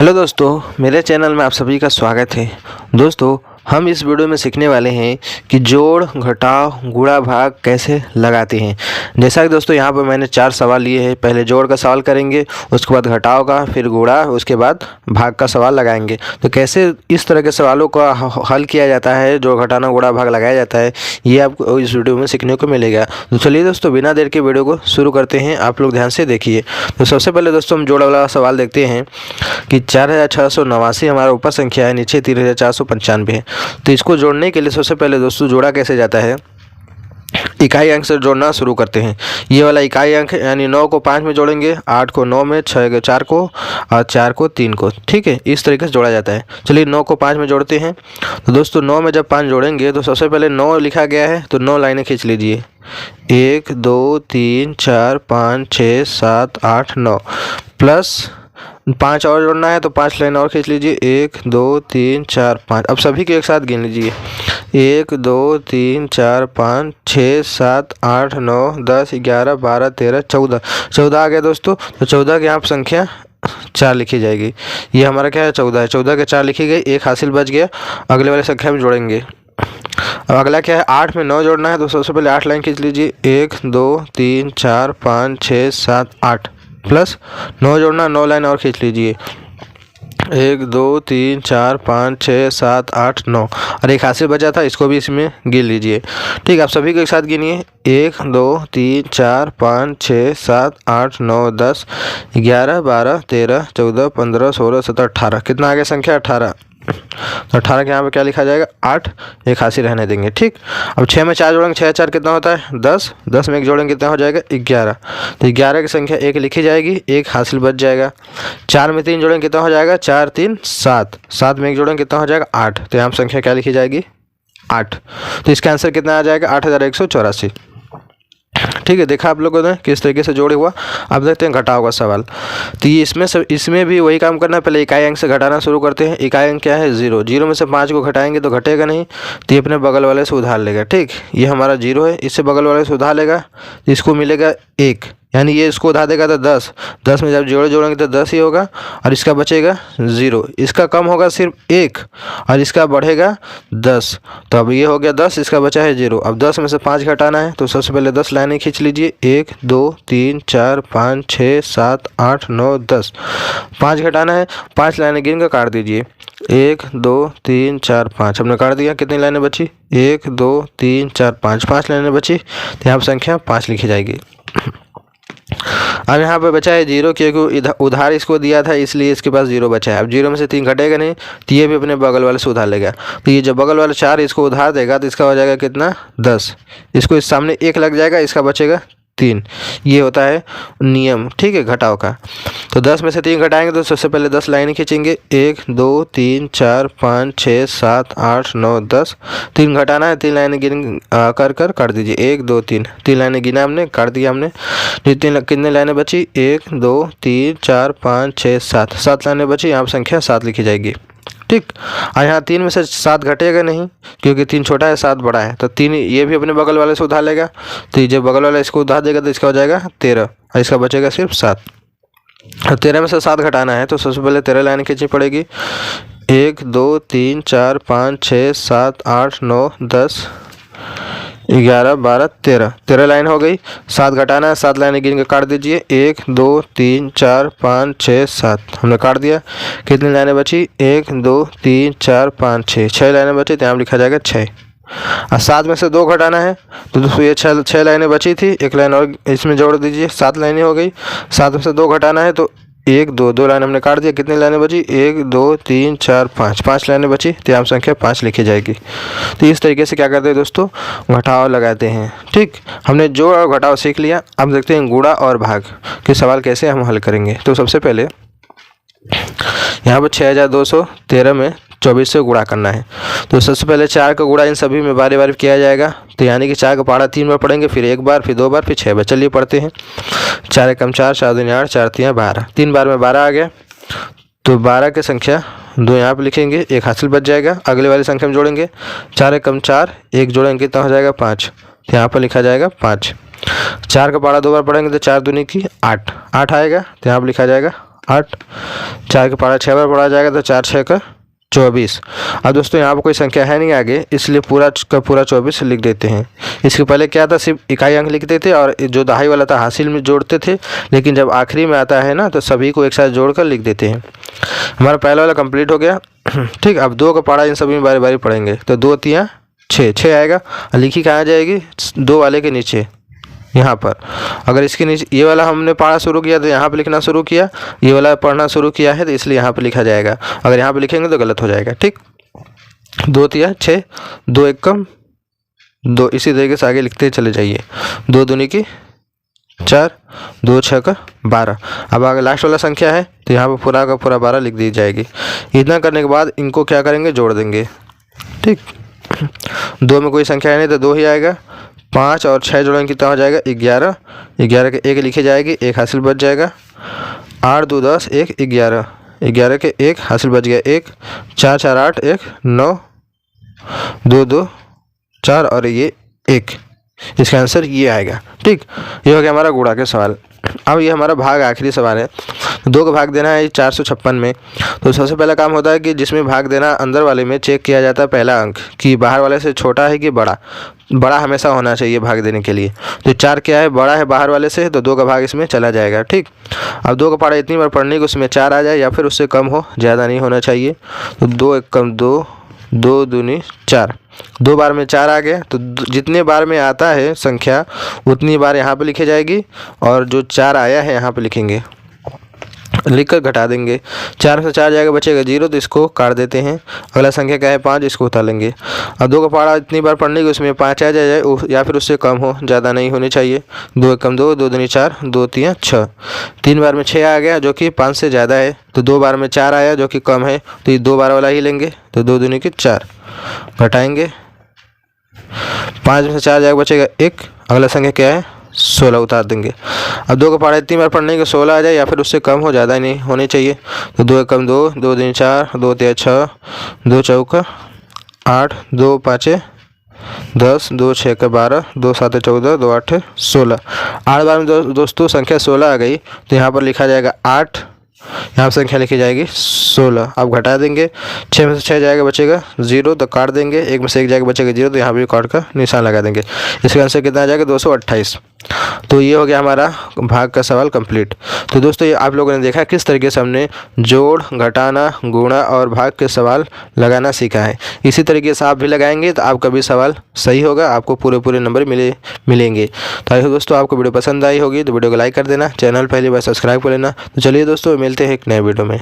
Hello दोस्तों, मेरे channel में आप सभी का स्वागत है। दोस्तों, हम इस वीडियो में सीखने वाले हैं कि जोड़, घटाव, गुणा, भाग कैसे लगाते हैं। जैसा कि दोस्तों यहाँ पर मैंने 4 सवाल लिए हैं। पहले जोड़ का सवाल करेंगे, उसके बाद घटाव का, फिर गुणा, उसके बाद भाग का सवाल लगाएंगे। तो कैसे इस तरह के सवालों का हल किया जाता है, जोड़, घटाना, गुणा, भाग लगाया जाता है, ये आपको इस वीडियो में सीखने को मिलेगा। तो चलिए दोस्तों, बिना देर के वीडियो को शुरू करते हैं। आप लोग ध्यान से देखिए। तो सबसे पहले दोस्तों हम जोड़ वाला सवाल देखते हैं कि 4689 हमारा ऊपर संख्या है, नीचे 3495 है। तो इसको जोड़ने के लिए सबसे पहले दोस्तों जोड़ा कैसे जाता है, इकाई अंक से जोड़ना शुरू करते हैं। ये वाला इकाई अंक यानी 9 को 5 में जोड़ेंगे, 8 को 9 में, 6 को 4 को और 4 को 3 को। ठीक है, इस तरीके से जोड़ा जाता है। चलिए 9 को 5 में जोड़ते हैं। तो दोस्तों 9 में जब 5 जोड़ेंगे तो सबसे पहले 9 लिखा गया है तो 9 लाइनें खींच लीजिए। 1 2 3 4 5 6 7 8 9 प्लस 5 और जोड़ना है तो 5 लाइन और खींच लीजिए। 1 2 3 4 5। अब सभी को एक साथ गिन लीजिए। 1 2 3 4 5 6 7 8 9 10 11 12 13 14 14 आ गया दोस्तों। तो 14 की यहाँ पर संख्या 4 लिखी जाएगी। ये हमारा क्या है, 14 है। 14 के 4 लिखी गई, एक हासिल बच गया। अगले वाले संख्या में जोड़ेंगे। अब अगला क्या है, 8 में 9 जोड़ना है तो सबसे पहले 8 लाइन खींच लीजिए। 1 2 3 4 5 6 7 8 प्लस 9 जोड़ना, 9 लाइन और खींच लीजिए। 1 2 3 4 5 6 7 8 9 और एक हासिल बचा था, इसको भी इसमें गिन लीजिए। ठीक, आप सभी को एक साथ गिनिए। 1 2 3 4 5 6 7 8 9 10 11 12 13 14 15 16 17 18। कितना आ गया संख्या, 18। तो 18 के यहाँ पे क्या लिखा जाएगा, 8, एक हासिल रहने देंगे। ठीक, अब 6 में 4 जोड़ेंगे, 6 4 कितना होता है, 10। 10 में 1 जोड़ेंगे कितना हो जाएगा, 11। तो 11 की संख्या 1 लिखी जाएगी, एक हासिल बच जाएगा। 4 में 3 जोड़ेंगे कितना हो जाएगा, 4 3 7। 7 में 1 जोड़ेंगे कितना हो जाएगा, 8। तो यहाँ संख्या क्या लिखी जाएगी, 8। तो इसका आंसर कितना आ जाएगा, 8184। ठीक है, देखा आप लोगों ने किस तरीके से जोड़े हुआ। अब देखते हैं घटाव का सवाल। तो ये इसमें भी वही काम करना है। पहले इकाई अंक से घटाना शुरू करते हैं। इकाई अंक क्या है, 0। 0 में से 5 को घटाएंगे तो घटेगा नहीं, तो ये अपने बगल वाले से उधार लेगा। ठीक, ये हमारा 0 है, इससे बगल वाले से उधार लेगा, इसको मिलेगा 1, यानी ये इसको उधार देगा तो 10। 10 में जब जोड़ेंगे तो 10 ही होगा और इसका बचेगा 0। इसका कम होगा सिर्फ 1 और इसका बढ़ेगा 10। तो अब ये हो गया 10, इसका बचा है 0। अब 10 में से 5 घटाना है तो सबसे पहले 10 लाइनें खींच लीजिए। 1 2 3 4 5 6 7 8 9 10। 5 घटाना है, 5 लाइनें गिन कर काट दीजिए। 1 2 3 4 5 हमने काट दिया। कितनी लाइनें बची, 1 2 3 4 5। 5 लाइनें बची, तो यहाँ पर संख्या 5 लिखी जाएगी। अब यहाँ पे बचा है 0, क्योंकि उधार इसको दिया था इसलिए इसके पास 0 बचा है। अब 0 में से 3 घटेगा नहीं, तो ये भी अपने बगल वाले से उधार लेगा। तो ये जब बगल वाले 4 इसको उधार देगा तो इसका हो जाएगा कितना, 10। इसको इस सामने 1 लग जाएगा, इसका बचेगा 3। ये होता है नियम, ठीक है, घटाव का। तो 10 में से 3 घटाएंगे तो सबसे पहले 10 लाइनें खींचेंगे। 1 2 3 4 5 6 7 8 9 10। 3 घटाना है, 3 लाइनें गिन कर काट दीजिए। 1 2 3 3 लाइनें गिना हमने, काट दिया हमने। कितनी लाइनें बची, 1 2 3 4 5 6 7। 7 लाइनें बची, यहाँ पर संख्या 7 लिखी जाएगी। ठीक, और यहाँ 3 में से 7 घटेगा नहीं, क्योंकि 3 छोटा है 7 बड़ा है। तो 3 ये भी अपने बगल वाले से उधार लेगा, तो जब बगल वाला इसको उधार देगा तो इसका हो जाएगा 13 और इसका बचेगा सिर्फ 7। और 13 में से 7 घटाना है तो सबसे पहले 13 लाइन खींचनी पड़ेगी। 1 2 3 4 5 6 7 8 9 10 11 12 13। 13 लाइन हो गई। 7 घटाना है, 7 लाइनें गिन के काट दीजिए। 1 2 3 4 5 6 7 हमने काट दिया। कितनी लाइनें बची, 1 2 3 4 5 6। 6 लाइनें बची, तो यहाँ लिखा जाएगा 6। और 7 में से 2 घटाना है तो दोस्तों ये 6 लाइनें बची थी, 1 लाइन और इसमें जोड़ दीजिए। 7 लाइनें हो गई। 7 में से 2 घटाना है तो 1 2 2 लाइन हमने काट दिया। कितनी लाइनें बची, 1 2 3 4 5। 5 लाइनें बची, तो यहाँ संख्या 5 लिखी जाएगी। तो इस तरीके से क्या करते हैं दोस्तों, घटाव लगाते हैं। ठीक, हमने जोड़ और घटाव सीख लिया। अब देखते हैं गुणा और भाग के सवाल कैसे हम हल करेंगे। तो सबसे पहले यहाँ पर 6213 में 24 से गुणा करना है। तो सबसे पहले 4 का गुणा इन सभी में बारी बारी किया जाएगा। तो यानी कि 4 का पहाड़ा 3 बार पढ़ेंगे, फिर 1 बार, फिर 2 बार, फिर 6 बार। चलिए पढ़ते हैं। 4 एकम 4, 4 दूनी 8, 4 तियां 12। 3 बार में 12 आ गया, तो 12 की संख्या 2 यहाँ पर लिखेंगे, एक हासिल बच जाएगा। अगले वाली संख्या में जोड़ेंगे। 4 एकम 4, 1 जोड़ेंगे कितना हो जाएगा, 5। तो यहाँ पर लिखा जाएगा 5। 4 का पहाड़ा 2 बार पढ़ेंगे तो 4 दूनी की 8 आएगा, तो यहाँ पर लिखा जाएगा 8, 4 के पारा 6 बार पढ़ा जाएगा तो 4 6 का 24। अब दोस्तों यहाँ पर कोई संख्या है नहीं आगे, इसलिए पूरा का पूरा 24 लिख देते हैं। इसके पहले क्या था, सिर्फ इकाई अंक लिखते थे और जो दहाई वाला था हासिल में जोड़ते थे, लेकिन जब आखिरी में आता है ना तो सभी को एक साथ जोड़कर लिख देते हैं। हमारा पहला वाला कंप्लीट हो गया। ठीक, अब 2 का पारा इन सभी में बारी बारी पढ़ेंगे तो 2 3 6, 6 आएगा। लिखी कहाँ जाएगी, 2 वाले के नीचे यहाँ पर। अगर इसके नीचे ये वाला हमने पढ़ा शुरू किया तो यहाँ पे लिखना शुरू किया, ये वाला पढ़ना शुरू किया है तो इसलिए यहाँ पे लिखा जाएगा। अगर यहाँ पे लिखेंगे तो गलत हो जाएगा। ठीक, 2 3 6, 2 1 कम 2, इसी तरीके से आगे लिखते चले जाइए। 2 दूनी की 4, 2 6 का 12। अब आगे लास्ट वाला संख्या है तो यहाँ पर पूरा का पूरा 12 लिख दी जाएगी। इतना करने के बाद इनको क्या करेंगे, जोड़ देंगे। ठीक, 2 में कोई संख्या है नहीं तो 2 ही आएगा। 5 और 6 जोड़ेंगे कितना हो जाएगा, 11। 11 के 1 लिखी जाएगी, 1 हासिल बच जाएगा। 8 2 10, 1 11। 11 के 1 हासिल बच गया, 1। 4 4 8, 1 9, 2 2 4 और ये 1। इसका आंसर ये आएगा। ठीक, ये हो गया हमारा गुणा के सवाल। अब ये हमारा भाग आखिरी सवाल है। 2 का भाग देना है 456 में। तो सबसे पहला काम होता है कि जिसमें भाग देना अंदर वाले में चेक किया जाता है पहला अंक कि बाहर वाले से छोटा है कि बड़ा। बड़ा हमेशा होना चाहिए भाग देने के लिए। तो 4 क्या है, बड़ा है बाहर वाले से, तो 2 का भाग इसमें चला जाएगा। ठीक, अब 2 का पारा इतनी बार पढ़ने की उसमें 4 आ जाए या फिर उससे कम हो, ज़्यादा नहीं होना चाहिए। तो 2 1 कम 2, 2 दूनी 4। 2 बार में 4 आ गया तो जितने बार में आता है संख्या उतनी बार यहाँ पे लिखी जाएगी और जो 4 आया है यहाँ पे लिखेंगे, लिखकर घटा देंगे। 4 से 4 जाएगा बचेगा 0, तो इसको काट देते हैं। अगला संख्या क्या है, 5, इसको उतार लेंगे। अब 2 का पारा इतनी बार पढ़ने की उसमें 5 आ जाए या फिर उससे कम हो, ज़्यादा नहीं होनी चाहिए। 2 1 कम 2, 2 दूनी 4, 2 3 6। 3 बार में 6 आ गया जो कि 5 से ज़्यादा है, तो 2 बार में 4 आया जो कि कम है, तो ये 2 बार वाला ही लेंगे। तो 2 दूनी की 4, घटाएंगे। 5 में से 4 जाएगा बचेगा 1। अगला संख्या क्या है, 16, उतार देंगे। अब 2 का पारा इतनी बार पढ़ने के 16 आ जाए या फिर उससे कम हो, ज़्यादा नहीं होने चाहिए। तो 2 1 कम 2, 2 दूनी 4, 2 3 6, 2 चौका 8, 2 5 10, 2 6 का 12, 2 7 14, 2 8 16। 8 बार में दोस्तों संख्या 16 आ गई तो यहाँ पर लिखा जाएगा 8, यहाँ पर संख्या लिखी जाएगी 16। अब घटा देंगे। 6 में से 6 जाएगा बचेगा 0, तो काट देंगे। 1 में से 1 जाएगा बचेगा 0, तो यहाँ भी काट का निशान लगा देंगे। इसका आंसर कितना आ जाएगा, 228। तो ये हो गया हमारा भाग का सवाल कंप्लीट। तो दोस्तों ये आप लोगों ने देखा किस तरीके से हमने जोड़, घटाना, गुणा और भाग के सवाल लगाना सीखा है। इसी तरीके से आप भी लगाएंगे तो आपका भी सवाल सही होगा, आपको पूरे नंबर मिलेंगे। तो आई हो दोस्तों आपको वीडियो पसंद आई होगी तो वीडियो को लाइक कर देना, चैनल पहली बार सब्सक्राइब कर लेना। तो चलिए दोस्तों मिलते हैं एक नए वीडियो में।